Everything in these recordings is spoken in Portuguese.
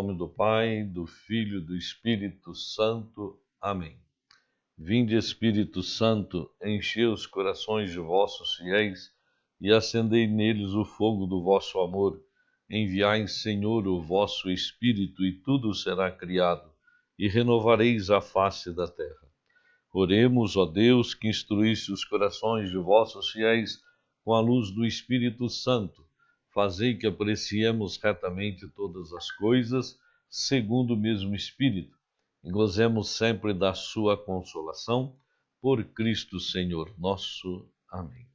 nome do Pai, do Filho e do Espírito Santo. Amém. Vinde, Espírito Santo, enchei os corações de vossos fiéis e acendei neles o fogo do vosso amor. Enviai, Senhor, o vosso Espírito, e tudo será criado, e renovareis a face da terra. Oremos, ó Deus, que instruísse os corações de vossos fiéis com a luz do Espírito Santo. Fazei que apreciemos retamente todas as coisas, segundo o mesmo Espírito, e gozemos sempre da sua consolação, por Cristo Senhor nosso. Amém.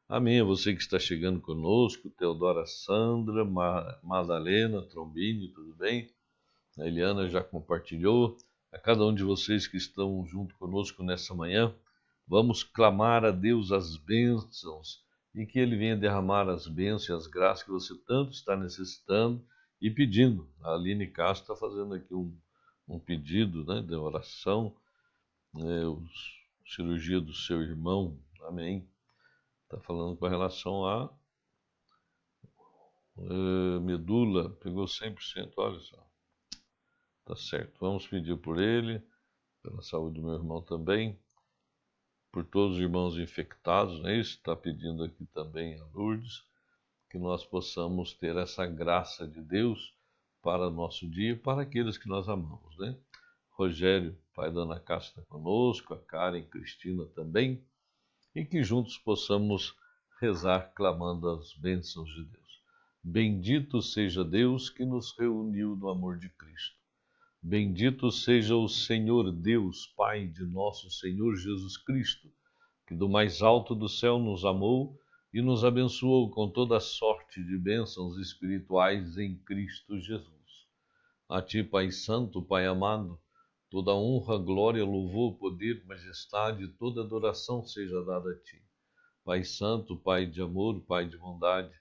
Amém. A você que está chegando conosco, Teodora Sandra, Madalena, Trombini, tudo bem? A Eliana já compartilhou. A cada um de vocês que estão junto conosco nessa manhã, vamos clamar a Deus as bênçãos e que Ele venha derramar as bênçãos e as graças que você tanto está necessitando e pedindo. A Aline Castro está fazendo aqui um pedido, né, de oração, cirurgia do seu irmão, amém. Está falando com relação a medula, pegou 100%, olha só. Tá certo, vamos pedir por ele, pela saúde do meu irmão também, por todos os irmãos infectados, não é isso? Está pedindo aqui também a Lourdes, que nós possamos ter essa graça de Deus para o nosso dia e para aqueles que nós amamos, né? Rogério, pai da Ana Cássia, está conosco, a Karen, Cristina também, e que juntos possamos rezar clamando as bênçãos de Deus. Bendito seja Deus que nos reuniu no amor de Cristo. Bendito seja o Senhor Deus, Pai de nosso Senhor Jesus Cristo, que do mais alto do céu nos amou e nos abençoou com toda sorte de bênçãos espirituais em Cristo Jesus. A ti, Pai Santo, Pai amado, toda honra, glória, louvor, poder, majestade, toda adoração seja dada a ti. Pai Santo, Pai de amor, Pai de bondade,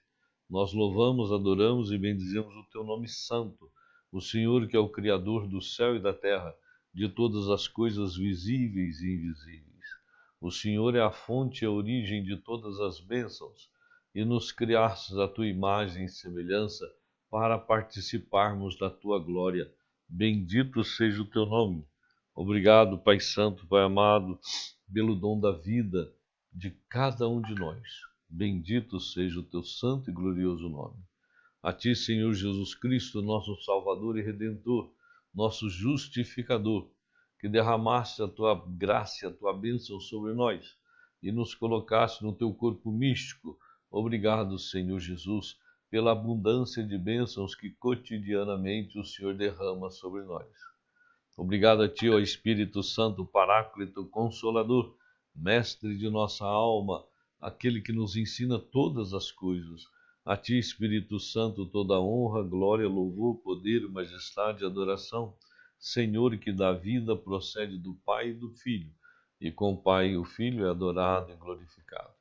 nós louvamos, adoramos e bendizemos o teu nome santo, o Senhor que é o Criador do céu e da terra, de todas as coisas visíveis e invisíveis. O Senhor é a fonte e a origem de todas as bênçãos, e nos criastes a tua imagem e semelhança para participarmos da tua glória. Bendito seja o teu nome. Obrigado, Pai Santo, Pai amado, pelo dom da vida de cada um de nós. Bendito seja o teu santo e glorioso nome. A ti, Senhor Jesus Cristo, nosso Salvador e Redentor, nosso justificador, que derramaste a tua graça e a tua bênção sobre nós e nos colocaste no teu corpo místico. Obrigado, Senhor Jesus, pela abundância de bênçãos que cotidianamente o Senhor derrama sobre nós. Obrigado a ti, ó Espírito Santo, Paráclito, Consolador, Mestre de nossa alma, aquele que nos ensina todas as coisas. A ti, Espírito Santo, toda honra, glória, louvor, poder, majestade e adoração. Senhor, que da vida procede do Pai e do Filho, e com o Pai e o Filho é adorado e glorificado.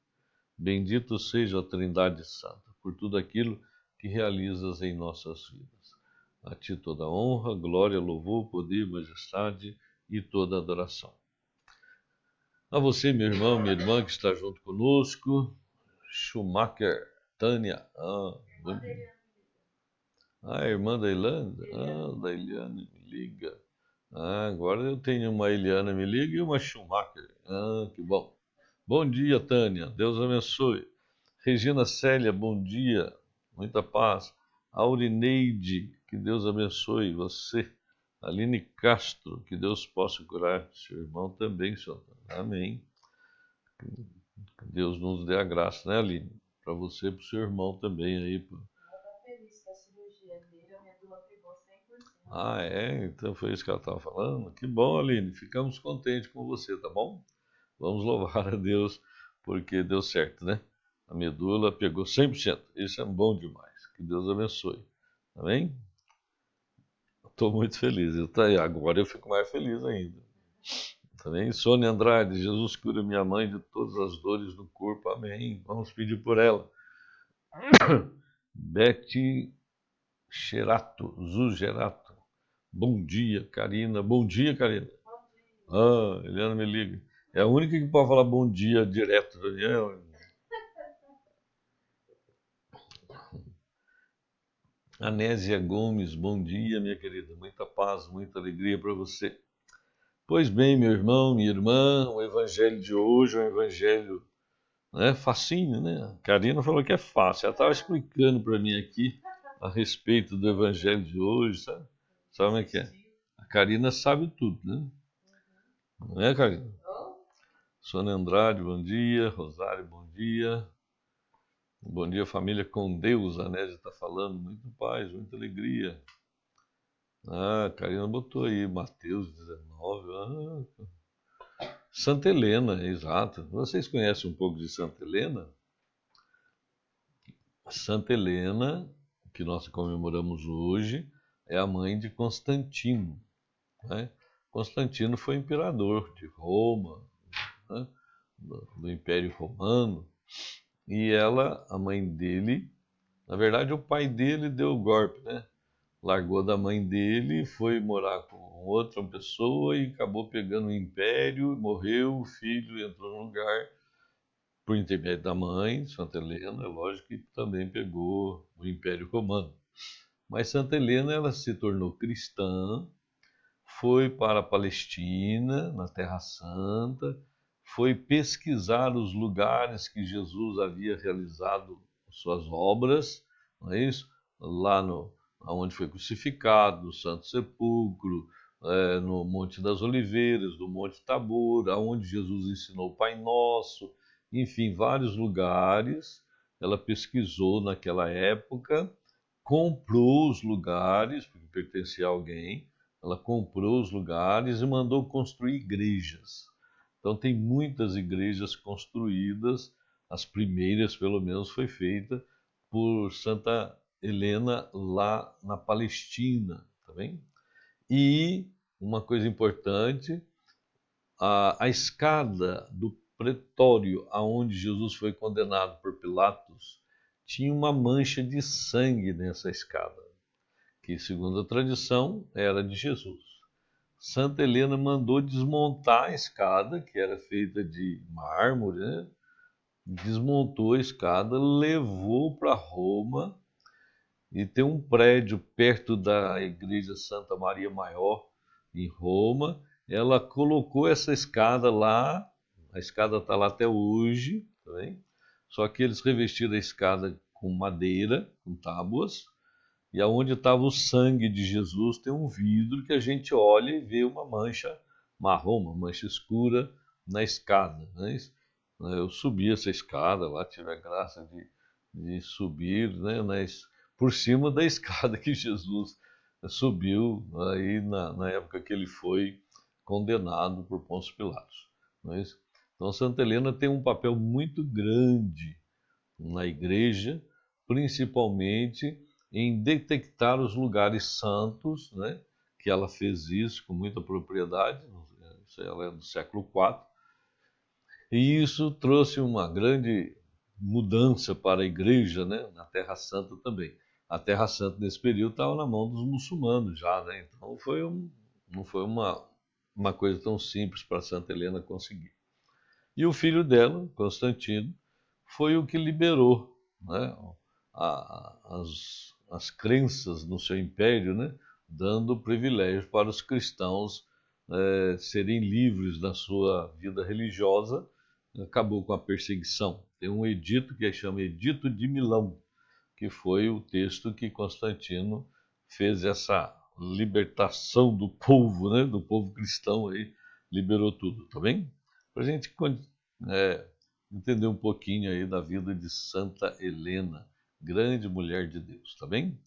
Bendito seja a Trindade Santa, por tudo aquilo que realizas em nossas vidas. A ti toda honra, glória, louvor, poder, majestade e toda adoração. A você, meu irmão, minha irmã que está junto conosco, Schumacher, Tânia, irmã da Ilana, da Eliane me liga. Agora eu tenho uma Eliana me liga e uma Schumacher. Que bom. Bom dia, Tânia, Deus abençoe. Regina Célia, bom dia, muita paz. Aurineide, que Deus abençoe você. Aline Castro, que Deus possa curar seu irmão também, senhor. Amém. Que Deus nos dê a graça, né, Aline? Para você e para o seu irmão também aí. Ela está feliz que a cirurgia dele, a medula pegou 100%. É? Então foi isso que ela estava falando? Que bom, Aline. Ficamos contentes com você, tá bom? Vamos louvar a Deus, porque deu certo, né? A medula pegou 100%. Isso é bom demais. Que Deus abençoe. Amém? Estou muito feliz. Agora eu fico mais feliz ainda. Também Sônia Andrade, Jesus cura minha mãe de todas as dores do corpo. Amém. Vamos pedir por ela. Bete Xerato, Zugerato. Bom dia, Karina. Bom dia, Karina. Eliana me liga. É a única que pode falar bom dia direto, Daniel. Anésia Gomes, bom dia, minha querida. Muita paz, muita alegria para você. Pois bem, meu irmão, minha irmã, o evangelho de hoje é um evangelho, né, facinho, né? A Karina falou que é fácil. Ela estava explicando para mim aqui a respeito do evangelho de hoje, sabe? Sabe como é que é? A Karina sabe tudo, né? Não é, Karina? Sônia Andrade, bom dia. Rosário, bom dia. Bom dia, família com Deus. A Nésia está falando. Muito paz, muita alegria. Ah, a Karina botou aí, Mateus 19. Santa Helena, exato. Vocês conhecem um pouco de Santa Helena? Santa Helena, que nós comemoramos hoje, é a mãe de Constantino, né? Constantino foi imperador de Roma, né? do Império Romano, e ela, a mãe dele, na verdade o pai dele deu o golpe, né? Largou da mãe dele, foi morar com outra pessoa e acabou pegando o império, morreu, o filho entrou no lugar por intermédio da mãe, Santa Helena, é lógico que também pegou o Império Romano. Mas Santa Helena ela se tornou cristã, foi para a Palestina, na Terra Santa, foi pesquisar os lugares que Jesus havia realizado suas obras, não é isso? Lá onde foi crucificado, no Santo Sepulcro, no Monte das Oliveiras, no Monte Tabor, aonde Jesus ensinou o Pai Nosso, enfim, vários lugares. Ela pesquisou naquela época, comprou os lugares, porque pertencia a alguém, ela comprou os lugares e mandou construir igrejas. Então tem muitas igrejas construídas, as primeiras pelo menos foi feita por Santa Helena lá na Palestina, tá bem? E uma coisa importante, a escada do pretório aonde Jesus foi condenado por Pilatos tinha uma mancha de sangue nessa escada, que segundo a tradição era de Jesus. Santa Helena mandou desmontar a escada, que era feita de mármore, né? Desmontou a escada, levou para Roma, e tem um prédio perto da igreja Santa Maria Maior, em Roma. Ela colocou essa escada lá, a escada está lá até hoje, tá bem? Só que eles revestiram a escada com madeira, com tábuas, e aonde estava o sangue de Jesus tem um vidro que a gente olha e vê uma mancha marrom, uma mancha escura na escada, né? Eu subi essa escada lá, tive a graça de subir, né, por cima da escada que Jesus subiu aí na época que ele foi condenado por Pôncio Pilatos. Não é isso? Então Santa Helena tem um papel muito grande na igreja, principalmente em detectar os lugares santos, né? Que ela fez isso com muita propriedade, ela é do século IV, e isso trouxe uma grande mudança para a igreja, né? Na Terra Santa também. A Terra Santa nesse período estava na mão dos muçulmanos já, né? Então não foi uma coisa tão simples para Santa Helena conseguir. E o filho dela, Constantino, foi o que liberou, né, as crenças no seu império, né, dando privilégio para os cristãos serem livres na sua vida religiosa. Acabou com a perseguição. Tem um edito que chama Edito de Milão, que foi o texto que Constantino fez essa libertação do povo, né, do povo cristão aí, liberou tudo, tá bem? Para a gente entender um pouquinho aí da vida de Santa Helena, grande mulher de Deus, tá bem?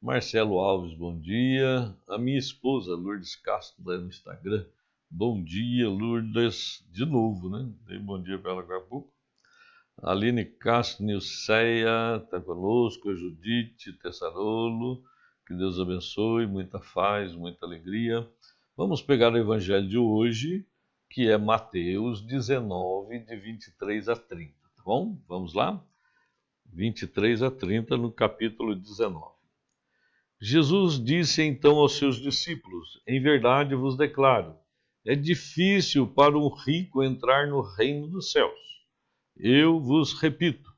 Marcelo Alves, bom dia. A minha esposa, Lourdes Castro, lá no Instagram. Bom dia, Lourdes, de novo, né? Dei bom dia para ela agora há pouco. Aline Castro, Nilceia, está conosco, a Judite Tessarolo, que Deus abençoe, muita paz, muita alegria. Vamos pegar o evangelho de hoje, que é Mateus 19, de 23 a 30, tá bom? Vamos lá? 23 a 30, no capítulo 19. Jesus disse então aos seus discípulos: Em verdade vos declaro, é difícil para um rico entrar no reino dos céus. Eu vos repito,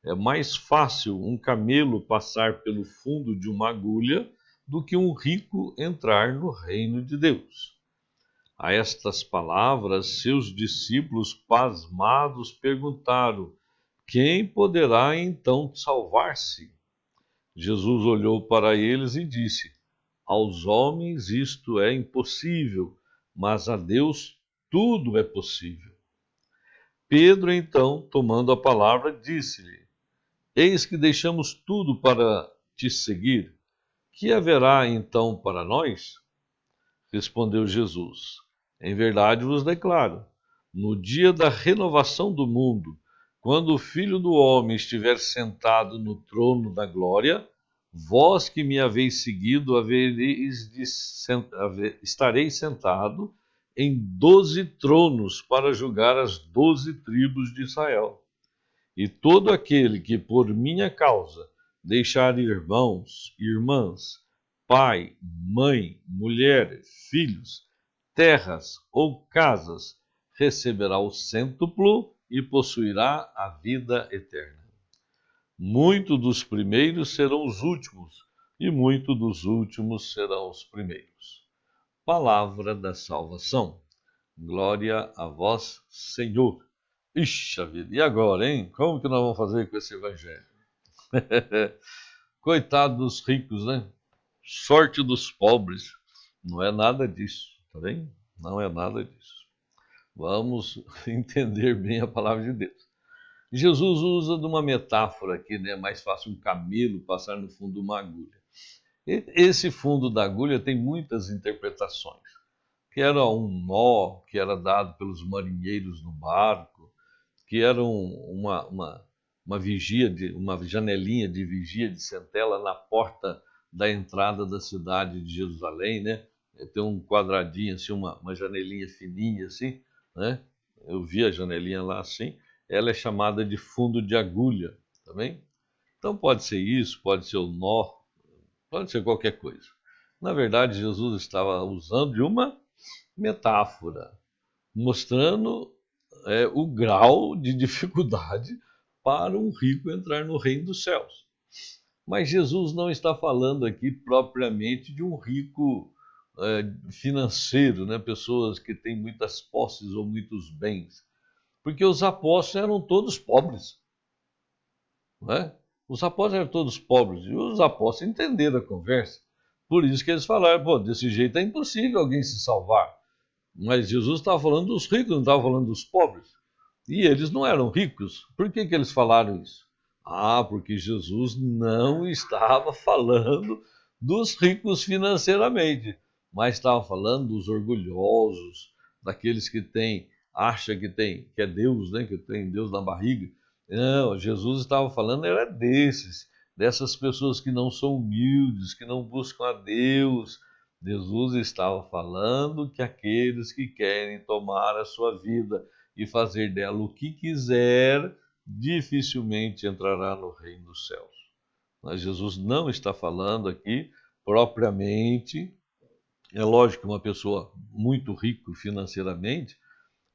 É mais fácil um camelo passar pelo fundo de uma agulha do que um rico entrar no reino de Deus. A estas palavras, seus discípulos, pasmados, perguntaram: quem poderá então salvar-se? Jesus olhou para eles e disse: aos homens isto é impossível, mas a Deus tudo é possível. Pedro, então, tomando a palavra, disse-lhe: eis que deixamos tudo para te seguir. Que haverá então para nós? Respondeu Jesus: em verdade vos declaro, no dia da renovação do mundo, quando o Filho do Homem estiver sentado no trono da glória, vós que me haveis seguido estareis sentado em 12 tronos para julgar as 12 tribos de Israel. E todo aquele que por minha causa deixar irmãos, irmãs, pai, mãe, mulher, filhos, terras ou casas, receberá o cêntuplo e possuirá a vida eterna. Muitos dos primeiros serão os últimos, e muitos dos últimos serão os primeiros. Palavra da salvação. Glória a vós, Senhor. Ixi, vida, e agora, hein? Como que nós vamos fazer com esse evangelho? Coitado dos ricos, né? Sorte dos pobres. Não é nada disso, tá bem? Não é nada disso. Vamos entender bem a palavra de Deus. Jesus usa de uma metáfora aqui, né? É mais fácil um camelo passar no fundo de uma agulha. Esse fundo da agulha tem muitas interpretações. Que era um nó que era dado pelos marinheiros no barco, que era uma vigia, uma janelinha de vigia de centela na porta da entrada da cidade de Jerusalém, né? Tem um quadradinho assim, uma janelinha fininha assim, né? Eu vi a janelinha lá assim. Ela é chamada de fundo de agulha, tá bem? Então pode ser isso, pode ser o nó, pode ser qualquer coisa. Na verdade, Jesus estava usando de uma metáfora, mostrando o grau de dificuldade para um rico entrar no reino dos céus. Mas Jesus não está falando aqui propriamente de um rico financeiro, né? Pessoas que têm muitas posses ou muitos bens, porque os apóstolos eram todos pobres, não é? Os apóstolos eram todos pobres e os apóstolos entenderam a conversa. Por isso que eles falaram: pô, desse jeito é impossível alguém se salvar. Mas Jesus estava falando dos ricos, não estava falando dos pobres. E eles não eram ricos. Por que eles falaram isso? Ah, porque Jesus não estava falando dos ricos financeiramente, mas estava falando dos orgulhosos, daqueles que acha que é Deus, né? Que tem Deus na barriga. Não, Jesus estava falando era dessas pessoas que não são humildes, que não buscam a Deus. Jesus estava falando que aqueles que querem tomar a sua vida e fazer dela o que quiser, dificilmente entrará no reino dos céus. Mas Jesus não está falando aqui propriamente. É lógico que uma pessoa muito rica financeiramente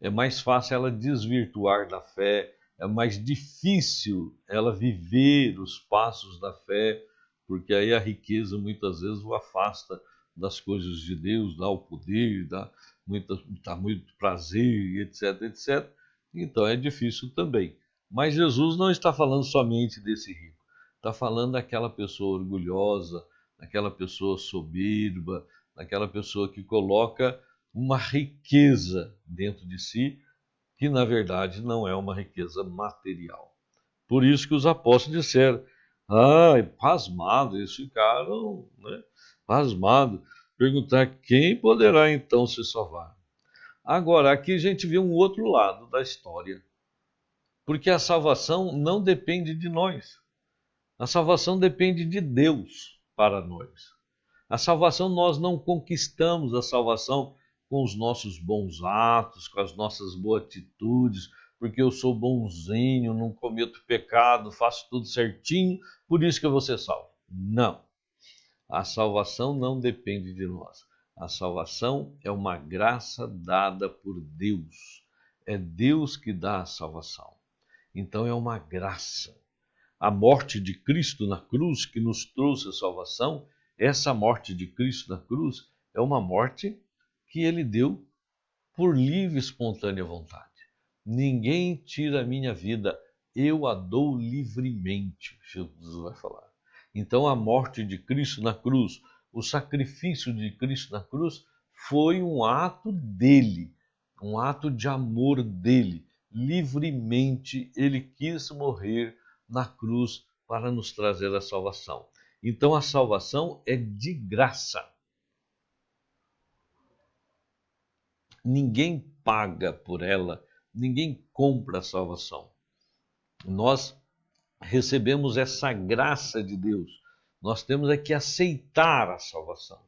é mais fácil ela desvirtuar da fé, é mais difícil ela viver os passos da fé, porque aí a riqueza muitas vezes o afasta das coisas de Deus, dá o poder, dá muito prazer, etc, etc. Então é difícil também. Mas Jesus não está falando somente desse rico, está falando daquela pessoa orgulhosa, daquela pessoa soberba, daquela pessoa que coloca uma riqueza dentro de si, que na verdade não é uma riqueza material. Por isso que os apóstolos disseram: pasmados, eles ficaram, né, pasmados, perguntar quem poderá então se salvar. Agora, aqui a gente vê um outro lado da história, porque a salvação não depende de nós, a salvação depende de Deus para nós. A salvação nós não conquistamos a salvação com os nossos bons atos, com as nossas boas atitudes, porque eu sou bonzinho, não cometo pecado, faço tudo certinho, por isso que eu vou ser salvo. Não. A salvação não depende de nós. A salvação é uma graça dada por Deus. É Deus que dá a salvação. Então é uma graça. a morte de Cristo na cruz que nos trouxe a salvação, essa morte de Cristo na cruz é uma morte que ele deu por livre e espontânea vontade. Ninguém tira a minha vida, eu a dou livremente, Jesus vai falar. Então a morte de Cristo na cruz, o sacrifício de Cristo na cruz foi um ato dele, um ato de amor dele. Livremente ele quis morrer na cruz para nos trazer a salvação. Então a salvação é de graça. Ninguém paga por ela, ninguém compra a salvação. Nós recebemos essa graça de Deus. Nós temos que aceitar a salvação.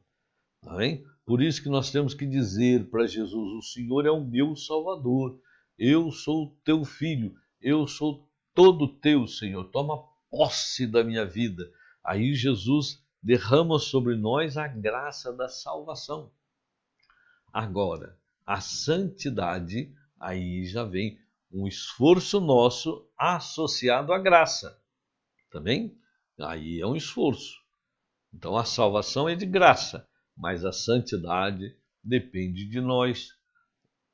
Tá bem? Por isso que nós temos que dizer para Jesus: o Senhor é o meu Salvador, eu sou teu filho, eu sou todo teu, Senhor, toma posse da minha vida. Aí Jesus derrama sobre nós a graça da salvação. Agora, a santidade, aí já vem um esforço nosso associado à graça. Tá bem? Aí é um esforço. Então a salvação é de graça, mas a santidade depende de nós.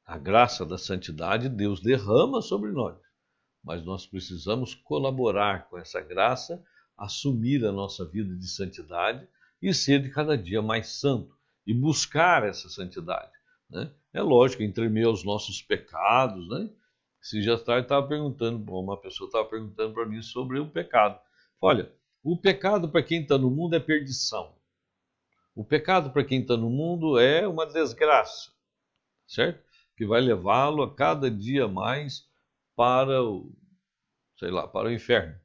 A graça da santidade Deus derrama sobre nós, mas nós precisamos colaborar com essa graça, assumir a nossa vida de santidade e ser de cada dia mais santo e buscar essa santidade, né? É lógico, entre meio aos nossos pecados, né? Se já estava perguntando, uma pessoa estava perguntando para mim sobre o pecado. Olha, o pecado para quem está no mundo é perdição. O pecado para quem está no mundo é uma desgraça, certo? Que vai levá-lo a cada dia mais para para o inferno,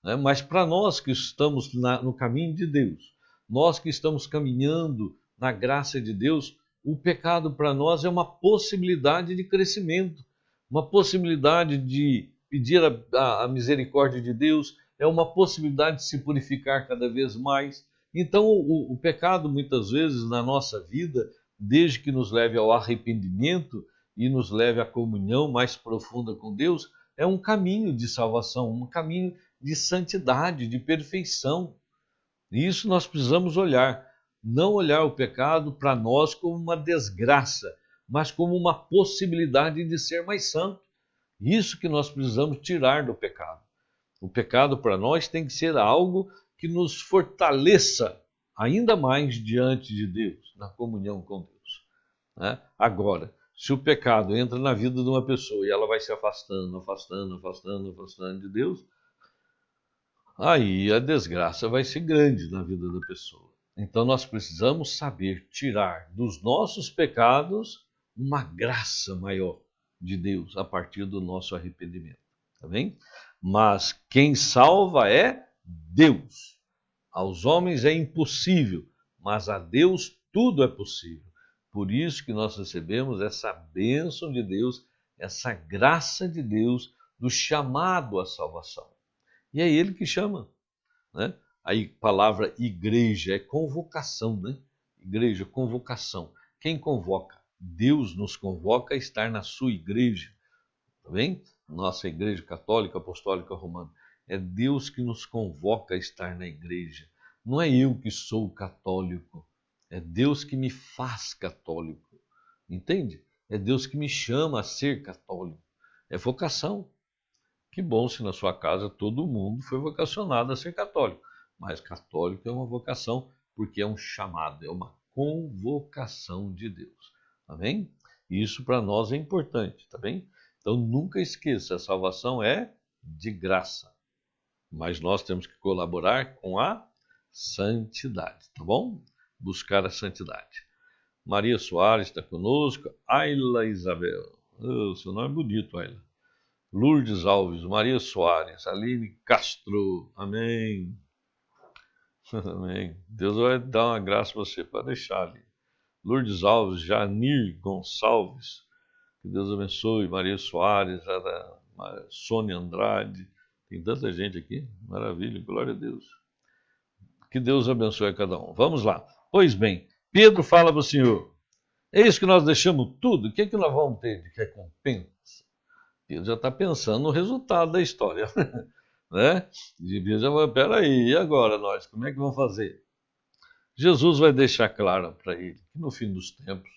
né? Mas para nós que estamos no caminho de Deus, nós que estamos caminhando na graça de Deus, o pecado para nós é uma possibilidade de crescimento, uma possibilidade de pedir a misericórdia de Deus, é uma possibilidade de se purificar cada vez mais. Então, o pecado, muitas vezes, na nossa vida, desde que nos leve ao arrependimento e nos leve à comunhão mais profunda com Deus, é um caminho de salvação, um caminho de santidade, de perfeição. E isso nós precisamos olhar. Não olhar o pecado para nós como uma desgraça, mas como uma possibilidade de ser mais santo. Isso que nós precisamos tirar do pecado. O pecado para nós tem que ser algo que nos fortaleça ainda mais diante de Deus, na comunhão com Deus, né? Agora, se o pecado entra na vida de uma pessoa e ela vai se afastando de Deus, aí a desgraça vai ser grande na vida da pessoa. Então nós precisamos saber tirar dos nossos pecados uma graça maior de Deus a partir do nosso arrependimento, tá bem? Mas quem salva é Deus. Aos homens é impossível, mas a Deus tudo é possível. Por isso que nós recebemos essa bênção de Deus, essa graça de Deus do chamado à salvação. E é Ele que chama, né? A palavra igreja é convocação, né? Igreja, convocação. Quem convoca? Deus nos convoca a estar na sua igreja, tá bem? Nossa igreja católica, apostólica, romana. É Deus que nos convoca a estar na igreja. Não é eu que sou católico, é Deus que me faz católico, entende? É Deus que me chama a ser católico. É vocação. Que bom se na sua casa todo mundo foi vocacionado a ser católico. Mas católico é uma vocação porque é um chamado, é uma convocação de Deus. Tá bem? Isso para nós é importante, tá bem? Então nunca esqueça, a salvação é de graça. Mas nós temos que colaborar com a santidade, tá bom? Buscar a santidade. Maria Soares está conosco. Ayla Isabel. Oh, seu nome é bonito, Ayla. Lourdes Alves, Maria Soares, Aline Castro. Amém. Amém. Deus vai dar uma graça para você, para deixar ali. Lourdes Alves, Janir Gonçalves. Que Deus abençoe. Maria Soares, Sônia Andrade. Tem tanta gente aqui. Maravilha, glória a Deus. Que Deus abençoe a cada um. Vamos lá. Pois bem, Pedro fala para o Senhor: é isso que nós deixamos tudo? O que é que nós vamos ter de recompensa? Pedro já está pensando no resultado da história. né? Devia já, peraí, e agora nós, como é que vamos fazer? Jesus vai deixar claro para ele que no fim dos tempos,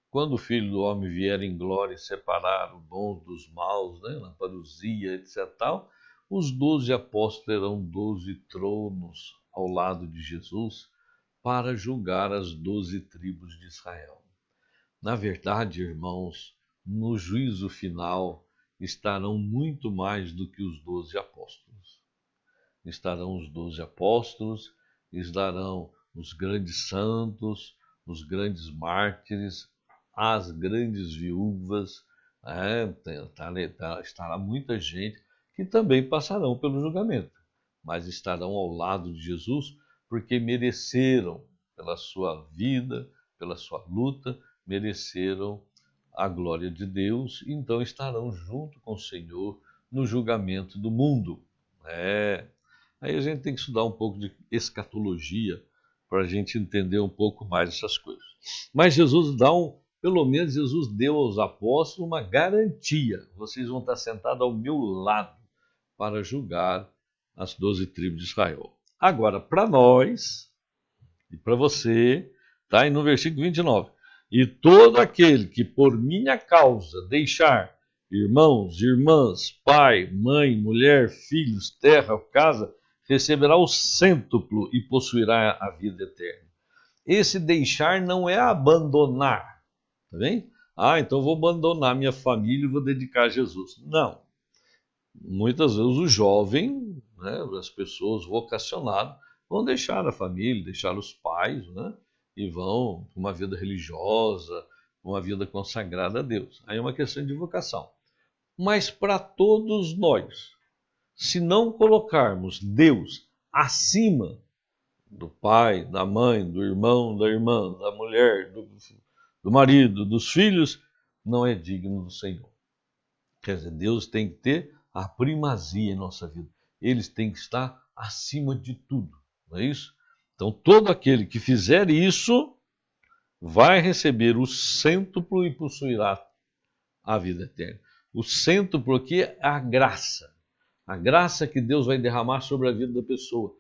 quando o Filho do Homem vier em glória e separar os bons dos maus, né, na parousia, etc. Tal, os 12 apóstolos terão 12 tronos ao lado de Jesus para julgar as 12 tribos de Israel. Na verdade, irmãos, no juízo final estarão muito mais do que os 12 apóstolos. Estarão os 12 apóstolos, estarão os grandes santos, os grandes mártires, as grandes viúvas, estará muita gente que também passarão pelo julgamento, mas estarão ao lado de Jesus porque mereceram, pela sua vida, pela sua luta, mereceram a glória de Deus, e então estarão junto com o Senhor no julgamento do mundo. É, Aí a gente tem que estudar um pouco de escatologia para a gente entender um pouco mais essas coisas. Mas pelo menos Jesus deu aos apóstolos uma garantia. Vocês vão estar sentados ao meu lado para julgar as 12 tribos de Israel. Agora, para nós e para você, está aí no versículo 29. E todo aquele que por minha causa deixar irmãos, irmãs, pai, mãe, mulher, filhos, terra, casa, receberá o cêntuplo e possuirá a vida eterna. Esse deixar não é abandonar, tá bem? Então vou abandonar minha família e vou dedicar a Jesus. Não. Muitas vezes o jovem, né, as pessoas vocacionadas, vão deixar a família, deixar os pais, né, e vão para uma vida religiosa, uma vida consagrada a Deus. Aí é uma questão de vocação. Mas para todos nós, se não colocarmos Deus acima do pai, da mãe, do irmão, da irmã, da mulher, do marido, dos filhos, não é digno do Senhor. Quer dizer, Deus tem que ter a primazia em nossa vida. Eles têm que estar acima de tudo, não é isso? Então, todo aquele que fizer isso vai receber o cêntuplo e possuirá a vida eterna. O cêntuplo aqui é a graça que Deus vai derramar sobre a vida da pessoa.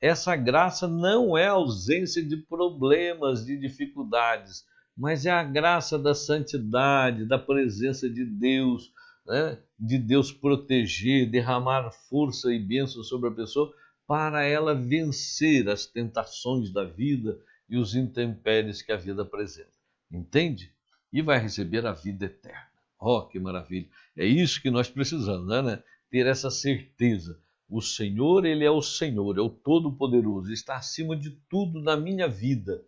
Essa graça não é ausência de problemas, de dificuldades, mas é a graça da santidade, da presença de Deus, né? De Deus proteger, derramar força e bênção sobre a pessoa para ela vencer as tentações da vida e os intempéries que a vida apresenta. Entende? E vai receber a vida eterna. Oh, que maravilha! É isso que nós precisamos, né? Ter essa certeza. O Senhor, Ele é o Senhor, é o Todo-Poderoso, está acima de tudo na minha vida.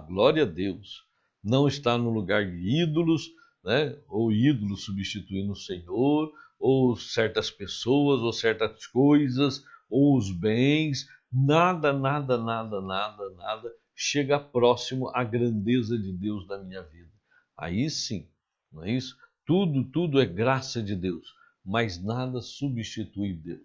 Glória a Deus! Não está no lugar de ídolos, né? Ou ídolos substituindo o Senhor, ou certas pessoas, ou certas coisas, ou os bens. Nada, nada, nada, nada, nada chega próximo à grandeza de Deus na minha vida. Aí sim, não é isso? Tudo é graça de Deus, mas nada substitui Deus.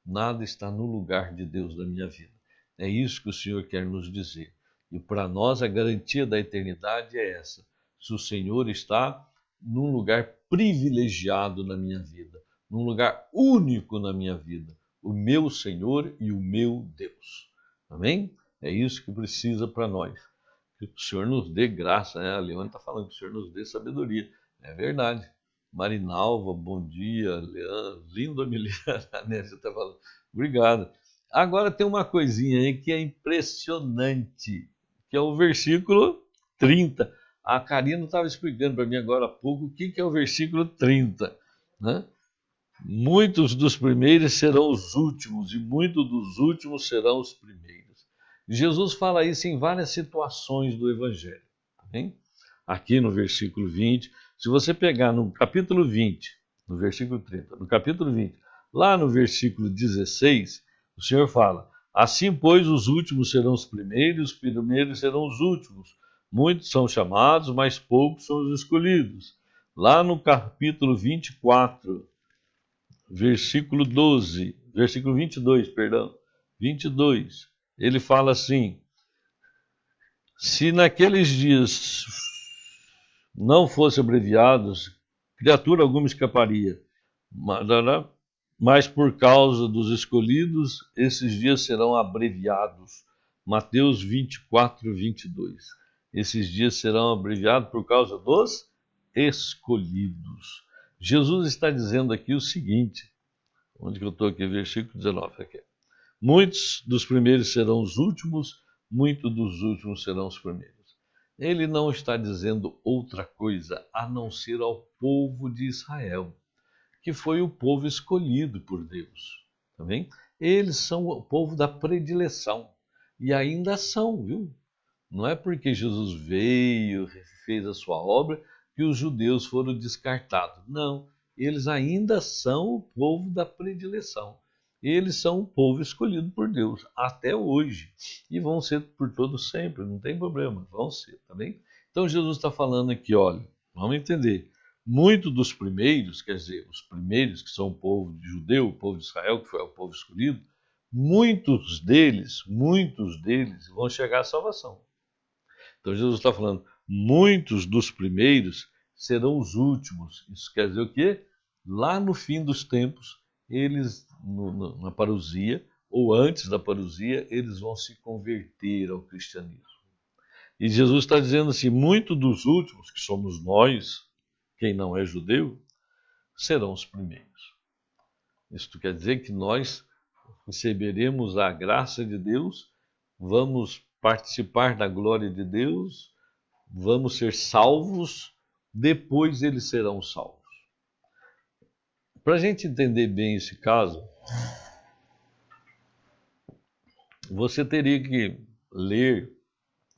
Nada está no lugar de Deus na minha vida. É isso que o Senhor quer nos dizer. E para nós a garantia da eternidade é essa. Se o Senhor está num lugar privilegiado na minha vida, num lugar único na minha vida, o meu Senhor e o meu Deus. Amém? É isso que precisa para nós. Que o Senhor nos dê graça, né? A Leone está falando que o Senhor nos dê sabedoria. É verdade. Marinalva, bom dia. Leandro, lindo Emiliano, a Nésia está falando. Obrigado. Agora tem uma coisinha aí que é impressionante, que é o versículo 30. A Karina estava explicando para mim agora há pouco o que é o versículo 30, né? Muitos dos primeiros serão os últimos, e muitos dos últimos serão os primeiros. Jesus fala isso em várias situações do Evangelho. Hein? Aqui no versículo 20, se você pegar no capítulo 20, no versículo 30, no capítulo 20, lá no versículo 16, o Senhor fala: assim, pois, os últimos serão os primeiros serão os últimos. Muitos são chamados, mas poucos são os escolhidos. Lá no capítulo 24, versículo 12, versículo 22, perdão, 22, ele fala assim: se naqueles dias não fossem abreviados, criatura alguma escaparia. mas por causa dos escolhidos, esses dias serão abreviados. Mateus 24, 22. Esses dias serão abreviados por causa dos escolhidos. Jesus está dizendo aqui o seguinte, onde que eu estou aqui? Versículo 19. Aqui. Muitos dos primeiros serão os últimos, muitos dos últimos serão os primeiros. Ele não está dizendo outra coisa a não ser ao povo de Israel, que foi o povo escolhido por Deus. Tá bem? Eles são o povo da predileção. E ainda são, viu? Não é porque Jesus veio, fez a sua obra, que os judeus foram descartados. Não, eles ainda são o povo da predileção. Eles são o povo escolhido por Deus, até hoje. E vão ser por todo sempre, não tem problema, vão ser, tá bem? Então Jesus está falando aqui, olha, vamos entender. Muitos dos primeiros, quer dizer, os primeiros que são o povo judeu, o povo de Israel, que foi o povo escolhido, muitos deles vão chegar à salvação. Então Jesus está falando, muitos dos primeiros serão os últimos. Isso quer dizer o quê? Lá no fim dos tempos, eles, na parousia, ou antes da parousia, eles vão se converter ao cristianismo. E Jesus está dizendo assim, muitos dos últimos, que somos nós, quem não é judeu, serão os primeiros. Isto quer dizer que nós receberemos a graça de Deus, vamos participar da glória de Deus, vamos ser salvos, depois eles serão salvos. Para a gente entender bem esse caso, você teria que ler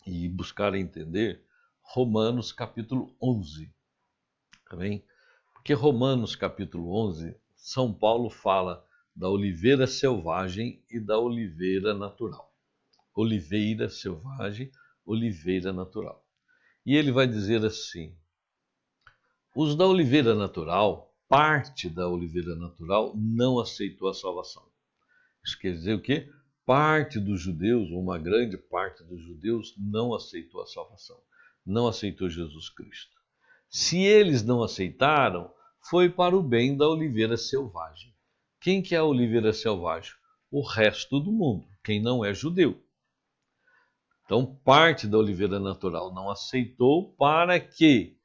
e buscar entender Romanos capítulo 11. Tá bem? Porque Romanos capítulo 11, São Paulo fala da oliveira selvagem e da oliveira natural. Oliveira selvagem, oliveira natural. E ele vai dizer assim, os da oliveira natural, parte da oliveira natural, não aceitou a salvação. Isso quer dizer o quê? Parte dos judeus, ou uma grande parte dos judeus, não aceitou a salvação. Não aceitou Jesus Cristo. Se eles não aceitaram, foi para o bem da oliveira selvagem. Quem que é a oliveira selvagem? O resto do mundo, quem não é judeu. Então, parte da oliveira natural não aceitou para que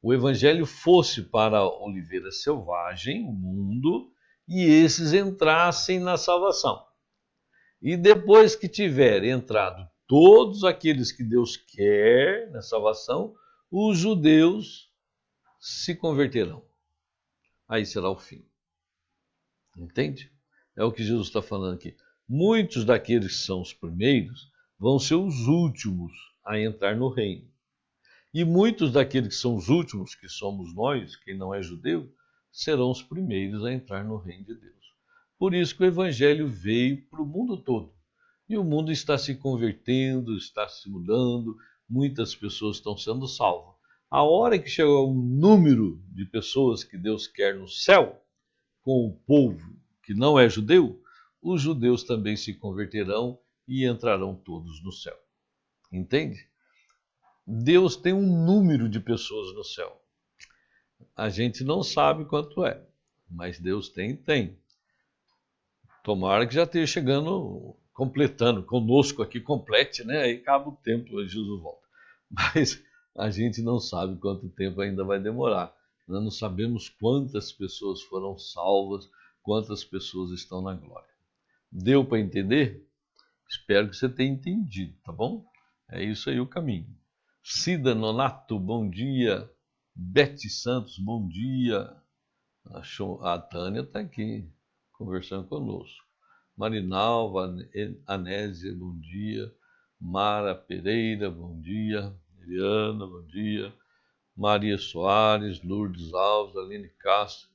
o evangelho fosse para a oliveira selvagem, o mundo, e esses entrassem na salvação. E depois que tiver entrado todos aqueles que Deus quer na salvação, os judeus se converterão. Aí será o fim. Entende? É o que Jesus está falando aqui. Muitos daqueles que são os primeiros vão ser os últimos a entrar no reino. E muitos daqueles que são os últimos, que somos nós, quem não é judeu, serão os primeiros a entrar no reino de Deus. Por isso que o evangelho veio para o mundo todo. E o mundo está se convertendo, está se mudando, muitas pessoas estão sendo salvas. A hora que chegar o número de pessoas que Deus quer no céu, com o povo que não é judeu, os judeus também se converterão e entrarão todos no céu. Entende? Deus tem um número de pessoas no céu. A gente não sabe quanto é, mas Deus tem. Tomara que já esteja chegando, completando, conosco aqui, complete, né? Aí acaba o tempo, Jesus volta. Mas a gente não sabe quanto tempo ainda vai demorar. Nós não sabemos quantas pessoas foram salvas, quantas pessoas estão na glória. Deu para entender? Espero que você tenha entendido, tá bom? É isso aí o caminho. Cida Nonato, bom dia. Bete Santos, bom dia. A Tânia está aqui conversando conosco. Marinalva, Anésia, bom dia. Mara Pereira, bom dia. Eliana, bom dia. Maria Soares, Lourdes Alves, Aline Castro.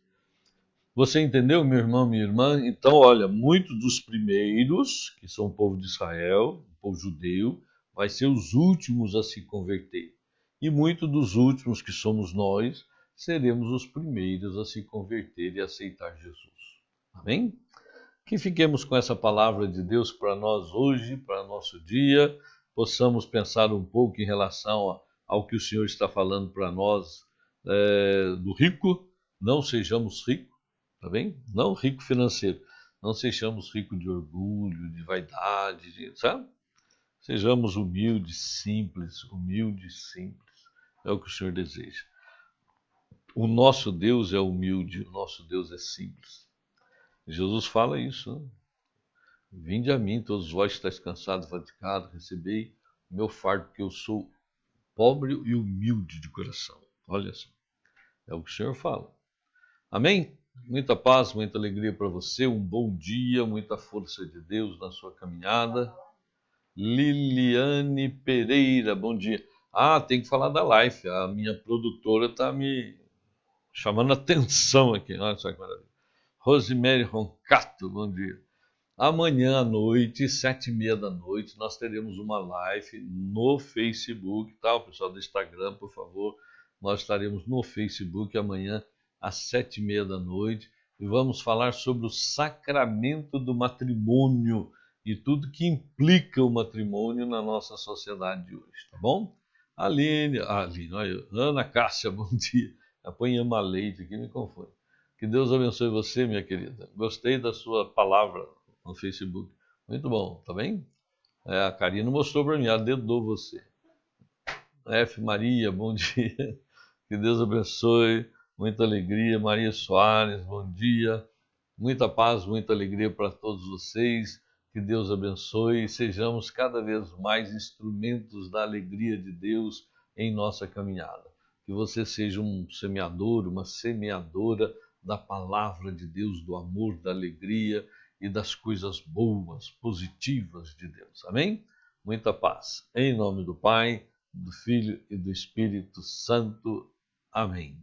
Você entendeu, meu irmão, minha irmã? Então, olha, muitos dos primeiros, que são o povo de Israel, o povo judeu, vai ser os últimos a se converter. E muitos dos últimos, que somos nós, seremos os primeiros a se converter e aceitar Jesus. Amém? Que fiquemos com essa palavra de Deus para nós hoje, para nosso dia, possamos pensar um pouco em relação ao que o Senhor está falando para nós do rico, não sejamos ricos, tá bem? Não rico financeiro. Não sejamos ricos de orgulho, de vaidade, sabe? Sejamos humildes, simples. É o que o Senhor deseja. O nosso Deus é humilde, o nosso Deus é simples. Jesus fala isso, né? Vinde a mim, todos vós que estáis cansados e fatigados, recebei o meu fardo, porque eu sou pobre e humilde de coração. Olha só, é o que o Senhor fala. Amém? Muita paz, muita alegria para você, um bom dia, muita força de Deus na sua caminhada. Liliane Pereira, bom dia. Ah, tem que falar da live. A minha produtora está me chamando a atenção aqui. Olha só que maravilha. Rosemary Roncato, bom dia. Amanhã à noite, 7h30 da noite, nós teremos uma live no Facebook, tá? O pessoal do Instagram, por favor, nós estaremos no Facebook amanhã às 7h30 da noite e vamos falar sobre o sacramento do matrimônio e tudo que implica o matrimônio na nossa sociedade de hoje, tá bom? Aline, olha, Ana Cássia, bom dia. Apanhamos a leite aqui, me confunde. Que Deus abençoe você, minha querida. Gostei da sua palavra no Facebook. Muito bom, tá bem? A Karina mostrou para mim, ela dedou você. F. Maria, bom dia. Que Deus abençoe. Muita alegria. Maria Soares, bom dia. Muita paz, muita alegria para todos vocês. Que Deus abençoe e sejamos cada vez mais instrumentos da alegria de Deus em nossa caminhada. Que você seja um semeador, uma semeadora da palavra de Deus, do amor, da alegria e das coisas boas, positivas de Deus. Amém? Muita paz. Em nome do Pai, do Filho e do Espírito Santo. Amém.